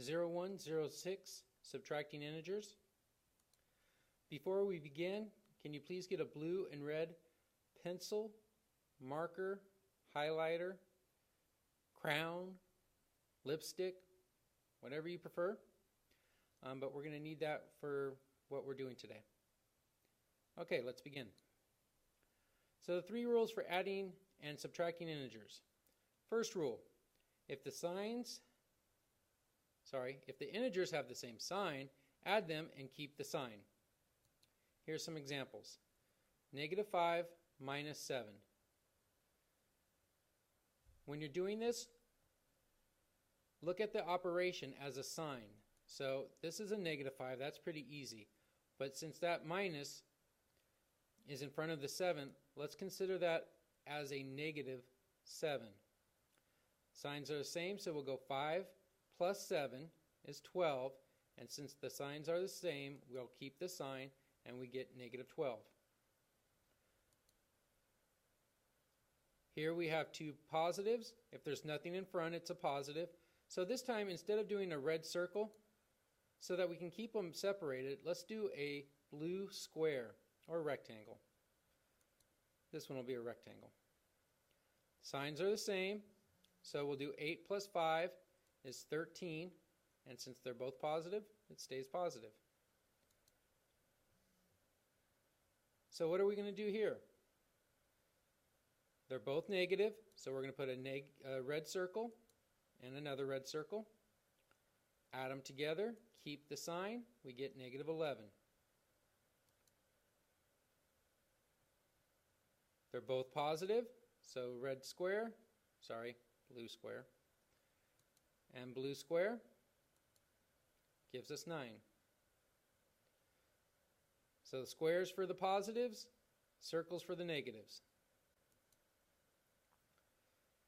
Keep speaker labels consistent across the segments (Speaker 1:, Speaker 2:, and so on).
Speaker 1: 0106, subtracting integers. Before we begin, can you please get a blue and red pencil, marker, highlighter, crown, lipstick, whatever you prefer. But we're going to need that for what we're doing today. Okay, let's begin. So the three rules for adding and subtracting integers. First rule, if the integers have the same sign, add them and keep the sign. Here's some examples. -5 minus 7. When you're doing this, look at the operation as a sign. So this is a -5, that's pretty easy. But since that minus is in front of the 7, let's consider that as a -7. Signs are the same, so we'll go 5 plus 7 is 12, and since the signs are the same, we'll keep the sign and we get -12. Here we have two positives. If there's nothing in front, it's a positive. So this time, instead of doing a red circle, so that we can keep them separated, let's do a blue square or rectangle. This one will be a rectangle. Signs are the same, so we'll do 8 plus 5 is 13, and since they're both positive, it stays positive. So what are we going to do here? They're both negative, so we're going to put a red circle and another red circle. Add them together, keep the sign, we get -11. They're both positive, so blue square, and blue square gives us 9. So the squares for the positives, circles for the negatives.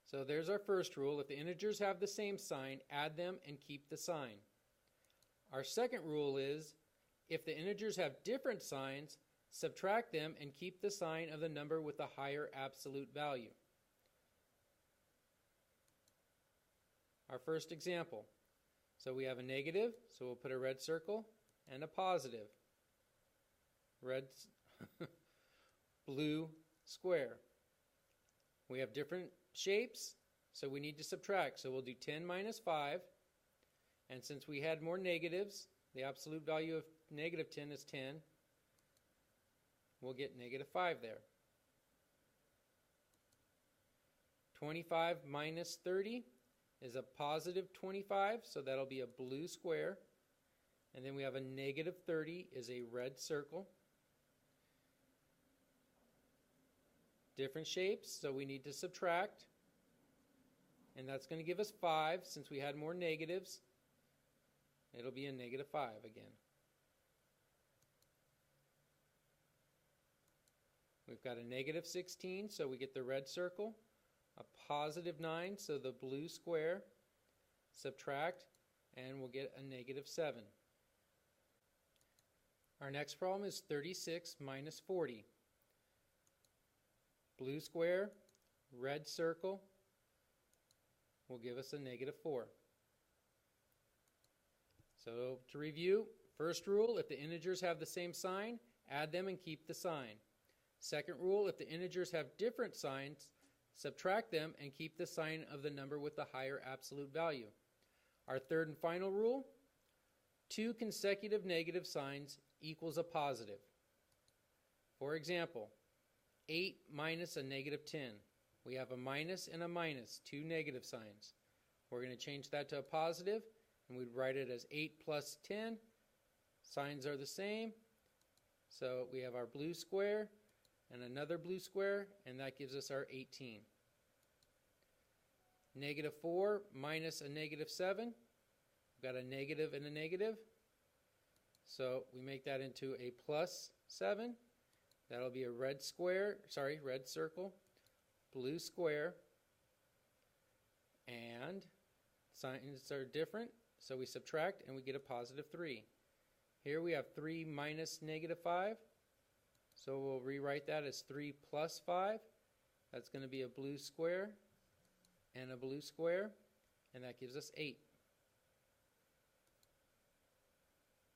Speaker 1: So there's our first rule. If the integers have the same sign, add them and keep the sign. Our second rule is, if the integers have different signs, subtract them and keep the sign of the number with the higher absolute value. Our first example. So we have a negative, so we'll put a red circle, and a positive. Blue square. We have different shapes, so we need to subtract. So we'll do 10 minus 5, and since we had more negatives, the absolute value of -10 is 10. We'll get -5 there. 25 minus 30 is a positive 25, so that'll be a blue square. And then we have a -30 is a red circle. Different shapes, so we need to subtract. And that's going to give us 5. Since we had more negatives, it'll be a -5 again. We've got a -16, so we get the red circle. A positive 9, so the blue square. Subtract, and we'll get a -7. Our next problem is 36 minus 40. Blue square, red circle will give us a -4. So to review, first rule, if the integers have the same sign, add them and keep the sign. Second rule, if the integers have different signs, subtract them and keep the sign of the number with the higher absolute value. Our third and final rule, 2 consecutive negative signs equals a positive. For example, 8 minus a -10. We have a minus and a minus, 2 negative signs. We're going to change that to a positive, and we'd write it as 8 plus 10. Signs are the same. So we have our blue square and another blue square, and that gives us our 18. -4 minus a -7. We've got a negative and a negative. So we make that into a +7. That'll be a red circle, blue square, and signs are different, so we subtract and we get a +3. Here we have 3 minus -5, so we'll rewrite that as 3 plus 5. That's going to be a blue square and a blue square, and that gives us 8.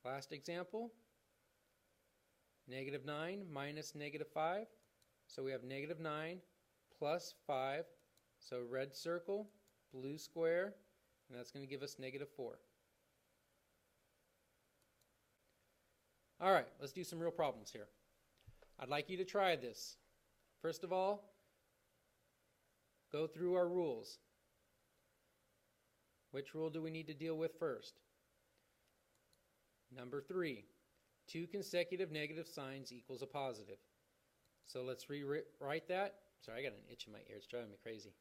Speaker 1: Last example, -9 minus -5. So we have -9 plus 5. So red circle, blue square, and that's going to give us -4. All right, let's do some real problems here. I'd like you to try this. First of all, go through our rules. Which rule do we need to deal with first? Number 3, 2 consecutive negative signs equals a positive. So let's rewrite that. Sorry, I got an itch in my ear. It's driving me crazy.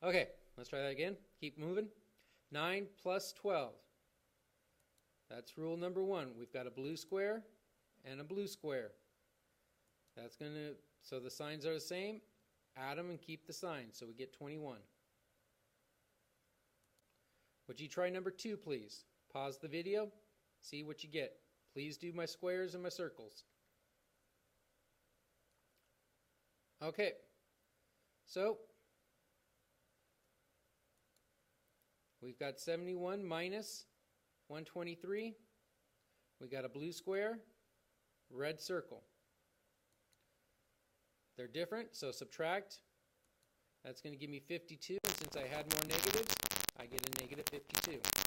Speaker 1: Okay, let's try that again. Keep moving. 9 plus 12. That's rule number 1. We've got a blue square and a blue square. So the signs are the same. Add them and keep the signs. So we get 21. Would you try number 2, please? Pause the video. See what you get. Please do my squares and my circles. Okay. So we've got 71 minus 123. We got a blue square, red circle. They're different, so subtract. That's going to give me 52. And since I had more negatives, I get a -52.